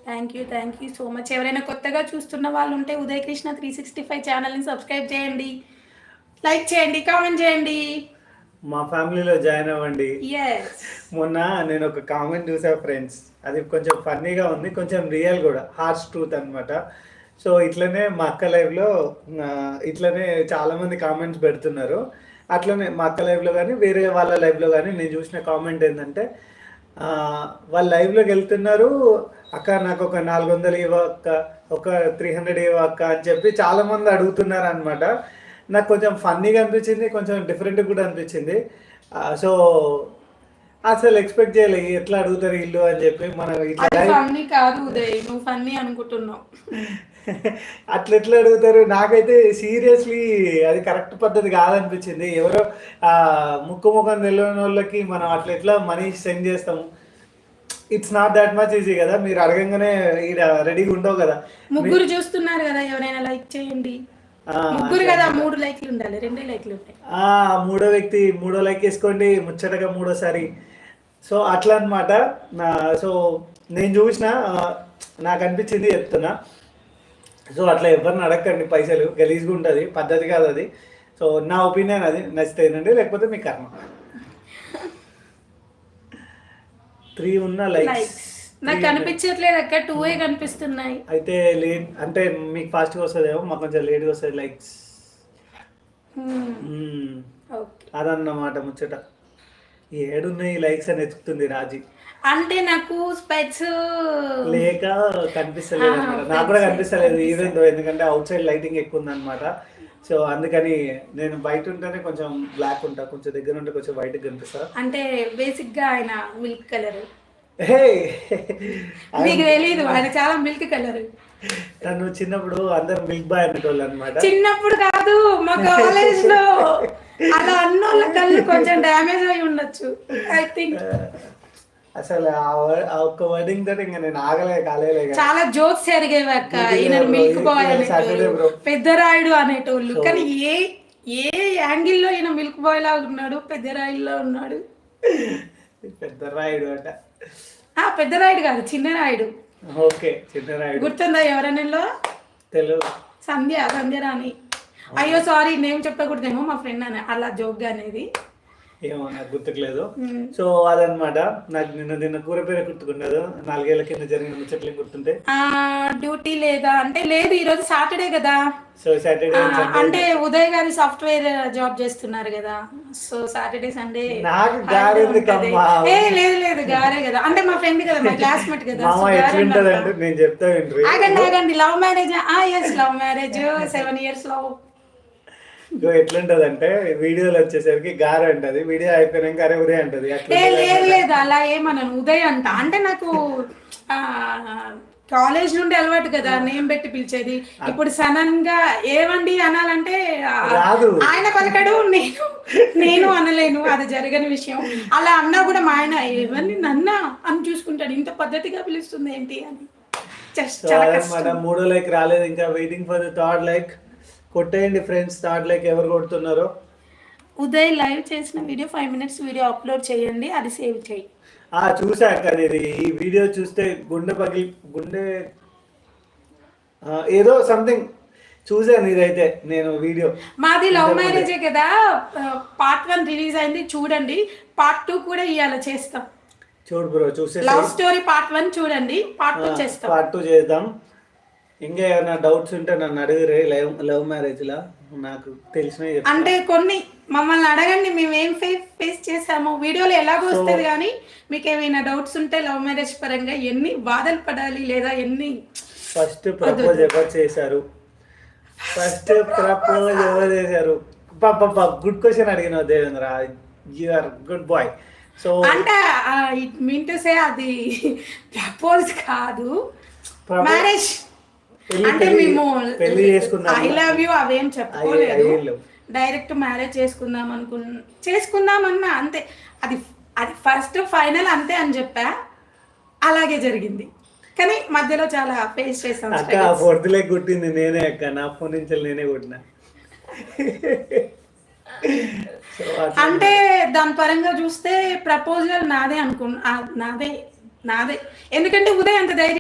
Thank you so much. ఎవరైనా కొత్తగా చూస్తున్న వాళ్ళు ఉంటే ఉదయ్ కృష్ణ 365 ఛానల్ని సబ్స్క్రైబ్ చేయండి, లైక్ చేయండి, కామెంట్ చేయండి, మా ఫ్యామిలీలో జాయిన్ అవ్వండి. ఎస్. మొన్న నేను ఒక కామెంట్ చూసా ఫ్రెండ్స్, అది కొంచెం ఫన్నీగా ఉంది, కొంచెం రియల్ కూడా, హార్ష్ ట్రూత్ అనమాట. సో ఇట్లనే మా అక్క లైవ్లో ఇట్లనే చాలామంది కామెంట్స్ పెడుతున్నారు. అట్లనే మా అక్క లైవ్లో కానీ వేరే వాళ్ళ లైవ్లో కానీ నేను చూసిన కామెంట్ ఏంటంటే, వాళ్ళ లైవ్లోకి వెళ్తున్నారు, అక్క నాకు ఒక 400 ఇవ్వ అక్క, ఒక 300 ఇవ్వ అక్క అని చెప్పి చాలామంది అడుగుతున్నారు అనమాట. నాకు కొంచెం ఫన్నీగా అనిపించింది, కొంచెం డిఫరెంట్గా కూడా అనిపించింది. సో అసలు ఎక్స్పెక్ట్ చేయలే ఎట్లా అడుగుతారు ఇల్లు అని చెప్పి. మనం ఇట్లా ఫన్నీ కాదు ఉదయ్, నువ్వు ఫన్నీ అనుకుంటున్నావు. అట్లా ఎట్లా అడుగుతారు, నాకైతే సీరియస్లీ అది కరెక్ట్ పద్ధతి కాదనిపించింది. ఎవరో ముక్కు ముఖం తెలియని వాళ్ళకి మనం అట్లా ఎట్లా మనీ సెండ్ చేస్తాము? It's not that much easy కదా. మీరు అడగంగానే ఈడ రెడీగా ఉండవు కదా. ముగ్గురు చూస్తున్నారు కదా, ఎవరైనా లైక్ చేయండి. ముగ్గురు కదా, 3 లైక్లు ఉండాలి, 2 లైక్లు ఉంటాయి. మూడో వ్యక్తి 3వ లైక్ వేసుకోండి, ముచ్చటగా 3వసారి. సో అట్లా అనమాట. సో నేను చూసిన, నాకు అనిపించింది చెప్తున్నా. సో అట్లా ఎవరిని అడగండి, పైసలు గలీజ్గా ఉంటుంది, పద్ధతి కాదు అది. సో నా ఒపీనియన్ అది. నచ్చితే ఏంటండి, లేకపోతే మీ కర్మ. 3 ఉన్న లైక్స్ నాకు కనిపించట్లేదు అక్క, 2 కనిపిస్తున్నాయి. అయితే లేట్ అంటే మీకు ఫాస్ట్గా వస్తుందేమో, మాకు కొంచెం లేట్గా వస్తుంది లైక్స్. అదన్నమాట ముచ్చట. 7 ఉన్నాయి లైక్స్ అని ఎత్తుకుతుంది రాజీ. అంటే నాకు స్పెట్స్ లేక కనిపిస్తలేదు అనమాట. నాకు కూడా కనిపిస్తలేదు ఈవెన్ దో, ఎందుకంటే అవుట్ సైడ్ లైటింగ్ ఎక్కువ ఉంది అనమాట. సో అందుకని నేను బయట ఉంటేనే కొంచెం బ్లాక్ ఉంటా, కొంచెం దగ్గర ఉంటే కొంచెం వైట్ కనిపిస్తా. అంటే బేసిక్ గా ఆయన మిల్క్ కలర్. మీకు తెలీదు, ఆయన చాలా మిల్క్ కలర్. తను చిన్నప్పుడు అందరు మిల్క్ బాయ్ అనేటోళ్ళు అనమాట. చిన్నప్పుడు కాదు, మా కాలేజ్ లో అలా అన్నోళ్ళ కళ్ళు కొంచెం డ్యామేజ్ అయి ఉండొచ్చు ఐ థింక్. అసలు ఆ ఒక్క వర్డింగ్ తోటి ఇంకా నేను కాలేలే. చాలా జోక్స్ జరిగేవి అక్క. ఈయన మిల్క్ బాయ్ అనేటోళ్ళు, పెద్దరాయుడు అనేటోళ్ళు. కానీ ఏ యాంగిల్లో ఈయన మిల్క్ బాయ్ లాగా ఉన్నాడు, పెద్దరాయుడులో ఉన్నాడు. పెద్దరాయుడు అట. పెద్దరాయుడు కాదు, చిన్న రాయుడు. ఓకే, చిన్న రాయుడు. గుర్తుందా ఎవరన్నా? తెలుగు సంధ్య రాణి. అయ్యో సారీ, నేమ్ చెప్పకూడదేమో, మా ఫ్రెండ్ అని అలా జోక్ అనేది. ఏమో నాకు గుర్తుకులేదు. సో అదనమాట. నాకు నిన్న కూర పేరు గుర్తుకున్నది. 4 ఏళ్ల కింద జరిగిన ముచ్చట్లు గుర్తుంటే. డ్యూటీ లేదా అంటే లేదు, ఈరోజు సాటర్డే కదా. సో సాటర్డే అంటే ఉదయ్ గారు సాఫ్ట్వేర్ జాబ్ చేస్తున్నారు కదా. సో సాటర్డే సండే నాకు గారే లేదు గారే కదా. అంటే మా ఫ్రెండ్ కదా, మా క్లాస్మేట్ కదా. నేను చెప్తా. ఆగండి. Love marriage? Yes, love marriage. 7 years love. ఎట్లుంటది అంటే, వీడియోలో వచ్చేసరికి గారు అంటది, వీడియో అయిపోయినాక అరే ఉదయ్ అంటది. లేదు అలా ఏమన్నాను, ఉదయ్ అంట. అంటే నాకు కాలేజ్ నుండి అలవాటు కదా నేమ్ పెట్టి పిలిచేది. ఇప్పుడు సడన్ గా ఏవండి అనాలంటే ఆయన పలకడు, నేను అనలేను, అది జరగని విషయం. అలా అన్నా కూడా మా ఆయన ఏవన్నీ నన్నా అని చూసుకుంటాడు. ఇంత పద్ధతిగా పిలుస్తుంది ఏంటి అని. మూడో లైక్ రాలేదు ఇంకా, waiting for the third like. కొట్టేయండి ఫ్రెండ్స్, థర్డ్ లైక్ ఎవరు కొడుతున్నారో. ఉదయ్ లైవ్ చేసిన వీడియో 5 minutes వీడియో అప్లోడ్ చేయండి, అది సేవ్ చేయి. చూసాక అనేది ఈ వీడియో చూస్తే గుండె ఏదో సంథింగ్ చూసాను. ఇదైతే నేను వీడియో మాది లవ్ మ్యారేజే కదా. part 1 రిలీజ్ అయింది, చూడండి. part 2 కూడా ఇవాళ చేస్తాం. చూడు బ్రో, చూసే లవ్ స్టోరీ part 1 చూడండి, part 2 చేస్తాం. part 2 చేద్దాం. ఇంకా ఏమైనా డౌట్స్ ఉంటే నన్ను అడిగిరే. లవ్ మ్యారేజ్ లా నాకు తెలిసినవి అంటే కొన్ని మమ్మల్ని అడగండి, మేము ఏం ఫేస్ చేసామో వీడియోలో ఎలాగో వస్తుంది. కానీ మీకు ఏమైనా డౌట్స్ ఉంటే లవ్ మ్యారేజ్ పరంగా ఎన్ని బాధలు పడాలి, లేదా ఎన్ని. ఫస్ట్ ప్రపోజ్ ఎవరు చేశారు? గుడ్ క్వశ్చన్ అడిగినావు Devendra, you are good boy. So అంటే ఇట్ మీన్ టు సే అది ప్రపోజ్ కాదు, మ్యారేజ్. అంటే మేము ఐ లవ్ యూ అవేం చెప్పుకోలేదు, డైరెక్ట్ మ్యారేజ్ చేసుకుందామన్నా అంతే. అది ఫస్ట్ ఫైనల్ అంతే అని చెప్పా, అలాగే జరిగింది. కానీ మధ్యలో చాలా ఫేస్ చేసాం. ఫోర్త్లే కొట్టింది నేనే అక్క, నా ఫోన్ నుంచి నేనే కొట్టినా. అంటే దాని పరంగా చూస్తే ప్రపోజల్ నాదే నాదే. ఎందుకంటే ఉదయ్ అంత ధైర్యం